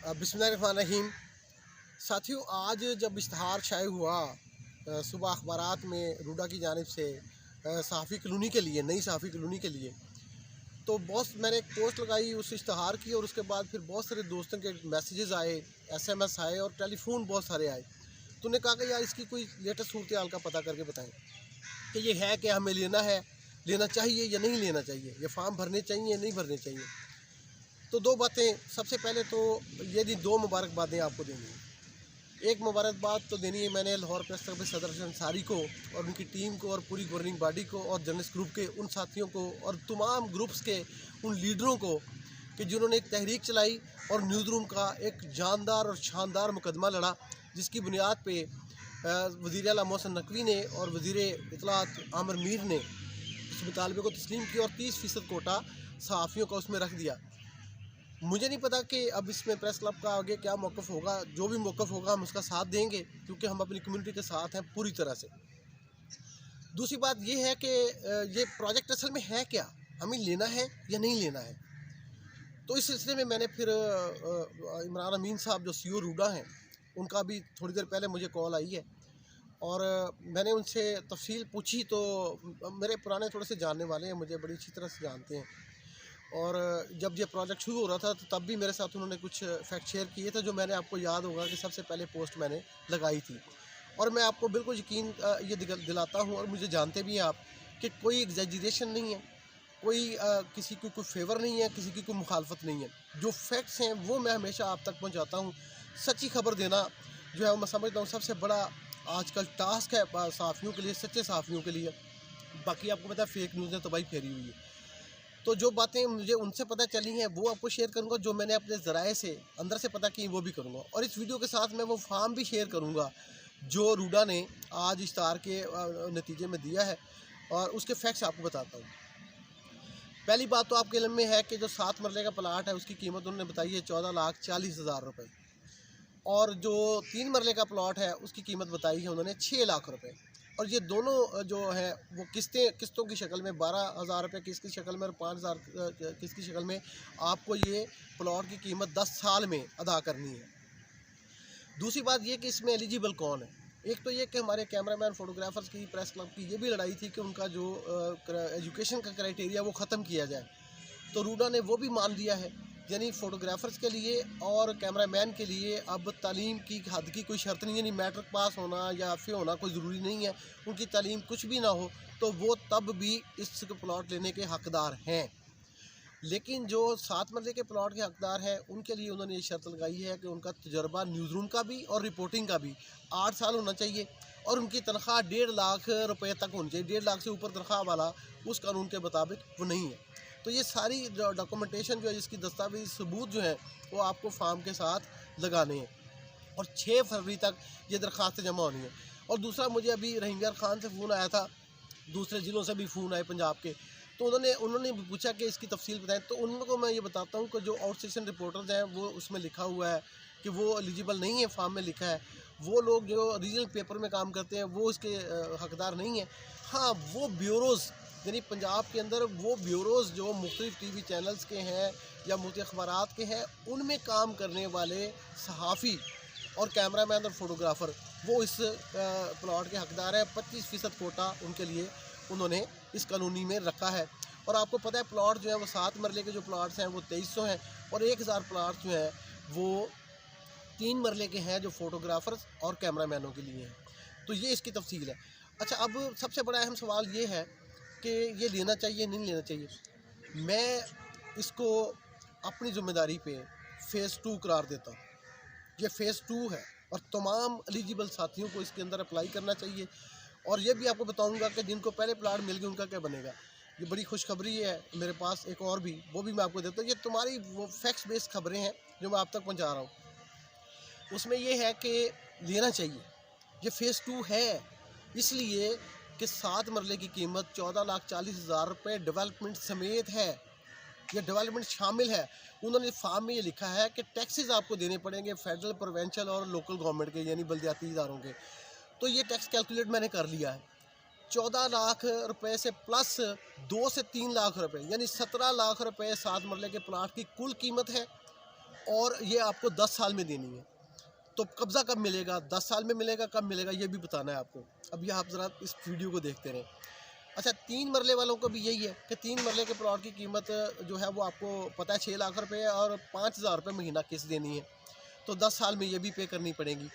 बिस्मिल्लाहिर्रहमानिर्रहीम। साथियों, आज जब इश्तहार शाये हुआ सुबह अखबारात में रूडा की जानिब से सहाफ़ी कॉलोनी के लिए, नई सहाफ़ी कॉलोनी के लिए, तो बहुत मैंने एक पोस्ट लगाई उस इश्तहार की, और उसके बाद फिर बहुत सारे दोस्तों के मैसेजेस आए, SMS आए और टेलीफोन बहुत सारे आए। तो उन्होंने कहा कि यार इसकी कोई लेटेस्ट सूरत हाल का पता करके बताएं कि ये है कि हमें लेना है, लेना चाहिए या नहीं लेना चाहिए, ये फॉर्म भरने चाहिए या नहीं भरने चाहिए। तो दो बातें, सबसे पहले तो ये दो मुबारकबादें आपको देनी है। एक मुबारकबाद तो देनी है मैंने लाहौर प्रेस क्लब के सदर अंसारी को और उनकी टीम को और पूरी गवर्निंग बॉडी को और जर्नलिस्ट ग्रुप के उन साथियों को और तमाम ग्रुप्स के उन लीडरों को कि जिन्होंने एक तहरीक चलाई और न्यूज़ रूम का एक जानदार और शानदार मुकदमा लड़ा, जिसकी बुनियाद पे वज़ीर आला मोहसिन नकवी ने और वज़ीर इत्तलात आमिर मीर ने इस मुतालबे को तस्लीम किया और 30% कोटा सहाफ़ियों का उसमें रख दिया। मुझे नहीं पता कि अब इसमें प्रेस क्लब का आगे क्या मौक़िफ़ होगा। जो भी मौक़िफ़ होगा हम उसका साथ देंगे, क्योंकि हम अपनी कम्युनिटी के साथ हैं पूरी तरह से। दूसरी बात ये है कि ये प्रोजेक्ट असल में है क्या, हमें लेना है या नहीं लेना है। तो इस सिलसिले में मैंने फिर इमरान अमीन साहब जो CEO रूडा हैं, उनका भी थोड़ी देर पहले मुझे कॉल आई है और मैंने उनसे तफसील पूछी। तो मेरे पुराने थोड़े से जानने वाले हैं, मुझे बड़ी अच्छी तरह से जानते हैं, और जब ये प्रोजेक्ट शुरू हो रहा था तो तब भी मेरे साथ उन्होंने कुछ फैक्ट शेयर किए थे, जो मैंने आपको याद होगा कि सबसे पहले पोस्ट मैंने लगाई थी। और मैं आपको बिल्कुल यकीन ये दिलाता हूँ, और मुझे जानते भी हैं आप, कि कोई एग्जैजरेशन नहीं है, कोई किसी को कोई फेवर नहीं है, किसी की कोई मुखालफत नहीं है। जो फैक्ट्स हैं वो मैं हमेशा आप तक पहुँचाता हूँ। सच्ची खबर देना जो है मैं समझता हूँ सबसे बड़ा आजकल टास्क है सहाफ़ियों के लिए, सच्चे सहाफ़ियों के लिए। बाकी आपको पता है फेक न्यूज़ ने तबाही फेरी हुई है। तो जो बातें मुझे उनसे पता चली हैं वो आपको शेयर करूंगा, जो मैंने अपने ज़राए से अंदर से पता की वो भी करूंगा, और इस वीडियो के साथ मैं वो फॉर्म भी शेयर करूंगा जो रूडा ने आज इश्तार के नतीजे में दिया है, और उसके फैक्ट्स आपको बताता हूँ। पहली बात तो आपके इल्म में है कि जो 7 मरले का प्लाट है उसकी कीमत उन्होंने बताई है 14,40,000 रुपये, और जो 3 मरले का प्लॉट है उसकी कीमत बताई है उन्होंने 6 लाख रुपए। और ये दोनों जो है वो किस्तों की शक्ल में 12,000 रुपये किस्त की शक्ल में और 5,000 किस्त की शक्ल में आपको ये प्लॉट की कीमत 10 साल में अदा करनी है। दूसरी बात ये कि इसमें एलिजिबल कौन है। एक तो ये कि हमारे कैमरामैन फोटोग्राफर्स की प्रेस क्लब की ये भी लड़ाई थी कि उनका जो एजुकेशन का क्राइटेरिया वो ख़त्म किया जाए, तो रूडा ने वो भी मान लिया है। यानी फ़ोटोग्राफ़र्स के लिए और कैमरामैन के लिए अब तालीम की हद की कोई शर्त नहीं है, यानी मैट्रिक पास होना या FA होना कोई ज़रूरी नहीं है। उनकी तालीम कुछ भी ना हो तो वो तब भी इस प्लॉट लेने के हक़दार हैं। लेकिन जो 7 मरले के प्लॉट के हक़दार हैं उनके लिए उन्होंने ये शर्त लगाई है कि उनका तजर्बा न्यूज़ रूम का भी और रिपोर्टिंग का भी 8 साल होना चाहिए, और उनकी तनख्वाह 1.5 लाख रुपये तक होनी चाहिए। 1.5 लाख से ऊपर तनख्वाह वाला उस कानून के मुताबिक वो नहीं है। तो ये सारी जो डॉक्यूमेंटेशन जो है, जिसकी दस्तावेज़ सबूत जो हैं वो आपको फार्म के साथ लगाने हैं, और 6 फरवरी तक ये दरख्वास्त जमा होनी है। और दूसरा, मुझे अभी रहीम यार खान से फ़ोन आया था, दूसरे ज़िलों से भी फ़ोन आए पंजाब के, तो उन्होंने भी पूछा कि इसकी तफसील बताएं। तो उनको मैं ये बताता हूँ कि जो आउट स्टेशन रिपोर्टर्स हैं वो उसमें लिखा हुआ है कि वो एलिजिबल नहीं है, फार्म में लिखा है। वो लोग जो रीजनल पेपर में काम करते हैं वो इसके हकदार नहीं है। हाँ, वो ब्यूरोज़, यानी पंजाब के अंदर वो ब्यूरोज़ जो मुख्तलिफ़ TV चैनल्स के हैं या मुख्तलिफ़ अखबारात के हैं, उनमें काम करने वाले सहाफ़ी और कैमरामैन और फोटोग्राफ़र वो इस प्लॉट के हकदार हैं। 25% कोटा उनके लिए उन्होंने इस कॉलोनी में रखा है। और आपको पता है प्लॉट जो है वो 7 मरले के जो प्लॉट्स हैं वो 2300 हैं, और 1000 प्लॉट जो हैं वो 3 मरले के हैं जो फोटोग्राफ़र्स और कैमरामैनों के लिए हैं। तो ये इसकी तफसील है। अच्छा, अब सबसे बड़ा अहम सवाल ये है कि ये लेना चाहिए नहीं लेना चाहिए। मैं इसको अपनी ज़िम्मेदारी पे फ़ेज़ 2 करार देता हूँ। ये फ़ेज़ 2 है और तमाम एलिजिबल साथियों को इसके अंदर अप्लाई करना चाहिए। और ये भी आपको बताऊंगा कि जिनको पहले प्लाट मिल गए उनका क्या बनेगा। ये बड़ी खुशखबरी है मेरे पास एक और भी, वो भी मैं आपको देता हूँ। ये तुम्हारी वो फैक्ट्स बेस्ड खबरें हैं जो मैं आप तक पहुँचा रहा हूँ। उसमें ये है कि लेना चाहिए। ये फ़ेज़ 2 है इसलिए कि 7 मरले की कीमत 14,40,000 रुपये डेवलपमेंट समेत है। ये डेवलपमेंट शामिल है। उन्होंने फार्म में ये लिखा है कि टैक्सेस आपको देने पड़ेंगे फेडरल, प्रोविंशियल और लोकल गवर्नमेंट के, यानी बल्दियाती इदारों के। तो ये टैक्स कैलकुलेट मैंने कर लिया है। 14 लाख रुपए से प्लस 2 से 3 लाख रुपए, यानी 17 लाख रुपए 7 मरले के प्लाट की कुल कीमत है। और ये आपको 10 साल में देनी है। तो कब्ज़ा कब मिलेगा, 10 साल में मिलेगा, कब मिलेगा, ये भी बताना है आपको। अभी आप ज़रा इस वीडियो को देखते रहें। अच्छा, 3 मरले वालों को भी यही है कि 3 मरले के प्लॉट की कीमत जो है वो आपको पता है 6 लाख रुपये और 5,000 रुपये महीना किस्त देनी है। तो 10 साल में ये भी पे करनी पड़ेगी।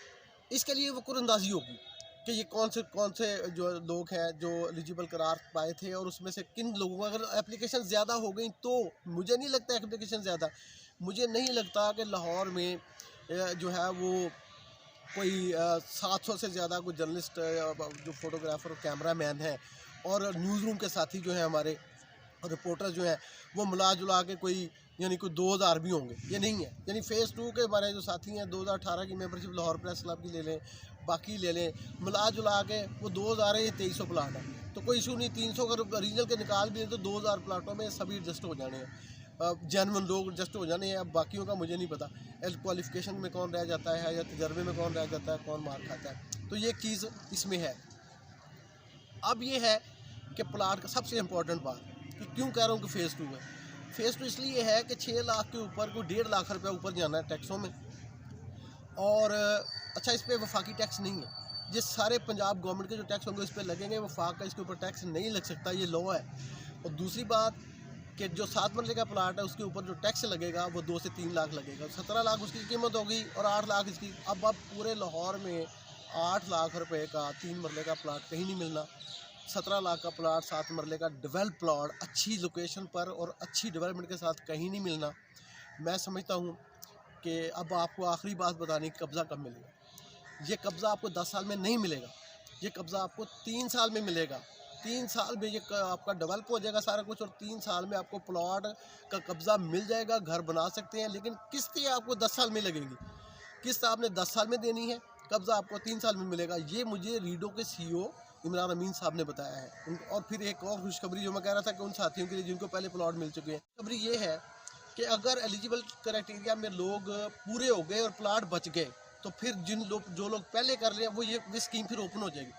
इसके लिए वो कुरंदाजी होगी कि ये कौन से जो लोग हैं जो एलिजिबल करार पाए थे और उसमें से किन लोगों को, अगर एप्लीकेशन ज़्यादा हो गई तो मुझे नहीं लगता एप्लीकेशन ज़्यादा, मुझे नहीं लगता कि लाहौर में जो है वो कोई 700 से ज़्यादा कोई जर्नलिस्ट जो फोटोग्राफर और कैमरा मैन है और न्यूज़ रूम के साथी जो हैं हमारे रिपोर्टर जो हैं वो मिला जुला के कोई यानी कोई 2000 भी होंगे, ये नहीं है। यानी फ़ेज़ 2 के हमारे जो साथी हैं 2018 की मेंबरशिप लाहौर प्रेस क्लब की ले लें, बाकी ले लें, मिला जुला के वो 2000 है, ये 2300 प्लाट है। तो कोई इशू नहीं, 300 अगर रीजनल के निकाल भी तो 2000 प्लाटों में सभी एडजस्ट हो जाने हैं, जेन्युइन लोग एडजस्ट हो जाने हैं। अब बाकियों का मुझे नहीं पता, क्वालिफिकेशन में कौन रह जाता है या तजर्बे में कौन रह जाता है, कौन मार खाता है, तो ये चीज़ इसमें है। अब ये है कि प्लाट का सबसे इम्पोर्टेंट बात कि क्यों कह रहा हूँ कि फ़ेज़ 2 है। फ़ेज़ 2 इसलिए है कि 6 लाख के ऊपर को 1.5 लाख रुपया ऊपर जाना है टैक्सों में। और अच्छा, इस पर वफाकी टैक्स नहीं है। ये सारे पंजाब गवर्नमेंट के जो टैक्स होंगे इस पर लगेंगे, वफाक का इसके ऊपर टैक्स नहीं लग सकता, ये लॉ है। और दूसरी बात कि जो 7 मरले का प्लाट है उसके ऊपर जो टैक्स लगेगा वो 2 से 3 लाख लगेगा। 17 लाख उसकी कीमत होगी और 8 लाख इसकी। अब पूरे लाहौर में 8 लाख रुपए का 3 मरले का प्लाट कहीं नहीं मिलना। 17 लाख का प्लाट 7 मरले का डेवलप प्लाट अच्छी लोकेशन पर और अच्छी डेवलपमेंट के साथ कहीं नहीं मिलना। मैं समझता हूँ कि अब आपको आखिरी बात बतानी, कब्ज़ा कब मिलेगा। ये कब्ज़ा आपको 10 साल में नहीं मिलेगा, ये कब्ज़ा आपको 3 साल में मिलेगा। 3 साल में ये आपका डेवलप हो जाएगा सारा कुछ और 3 साल में आपको प्लॉट का कब्ज़ा मिल जाएगा, घर बना सकते हैं। लेकिन किस्तें आपको 10 साल में लगेंगी, किस्त आपने 10 साल में देनी है, कब्ज़ा आपको 3 साल में मिलेगा। ये मुझे रीडो के CEO इमरान अमीन साहब ने बताया है। और फिर एक और खुशखबरी जो मैं कह रहा था कि उन साथियों के लिए जिनको पहले प्लॉट मिल चुके हैं, खुशखबरी ये है कि अगर एलिजिबल क्राइटेरिया में लोग पूरे हो गए और प्लाट बच गए तो फिर जो लोग पहले कर रहे हैं वो ये स्कीम फिर ओपन हो जाएगी।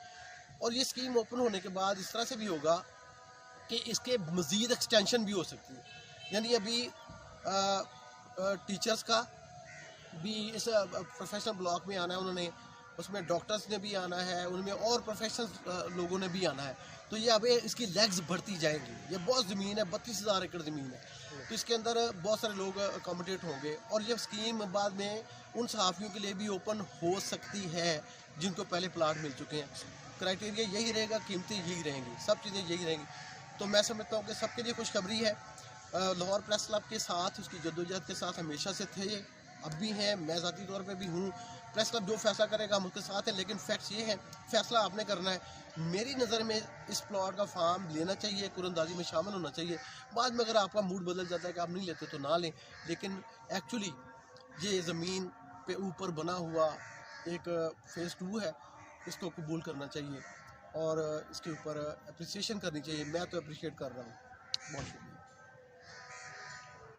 और ये स्कीम ओपन होने के बाद इस तरह से भी होगा कि इसके मज़ीद एक्सटेंशन भी हो सकती है। यानी अभी टीचर्स का भी इस प्रोफेशनल ब्लॉक में आना है उन्होंने, उसमें डॉक्टर्स ने भी आना है, उनमें और प्रोफेशनल लोगों ने भी आना है। तो ये अब इसकी लेग्स बढ़ती जाएंगी। ये बहुत ज़मीन है, 32,000 एकड़ ज़मीन है, तो इसके अंदर बहुत सारे लोग अकोमोडेट होंगे। और ये स्कीम बाद में उन सहाफ़ियों के लिए भी ओपन हो सकती है जिनको पहले प्लाट मिल चुके हैं। क्राइटेरिया यही रहेगा, कीमतें यही रहेंगी, सब चीज़ें यही रहेंगी। तो मैं समझता हूँ कि सबके लिए खुशखबरी है। लाहौर प्रेस क्लब के साथ, उसकी जद्दोजहद के साथ हमेशा से थे, अब भी हैं, मैं ज़ाती तौर पे भी हूँ। प्रेस क्लब जो फैसला करेगा हम उसके साथ हैं, लेकिन फैक्ट्स ये है, फैसला आपने करना है। मेरी नज़र में इस प्लॉट का फार्म लेना चाहिए, कुरंदाजी में शामिल होना चाहिए। बाद में अगर आपका मूड बदल जाता है कि आप नहीं लेते तो ना लें, लेकिन एक्चुअली ये ज़मीन पे ऊपर बना हुआ एक फ़ेज़ 2 है, इसको कबूल करना चाहिए और इसके ऊपर अप्रिसिएशन करनी चाहिए। मैं तो अप्रिशिएट कर रहा हूँ। बहुत शुक्रिया।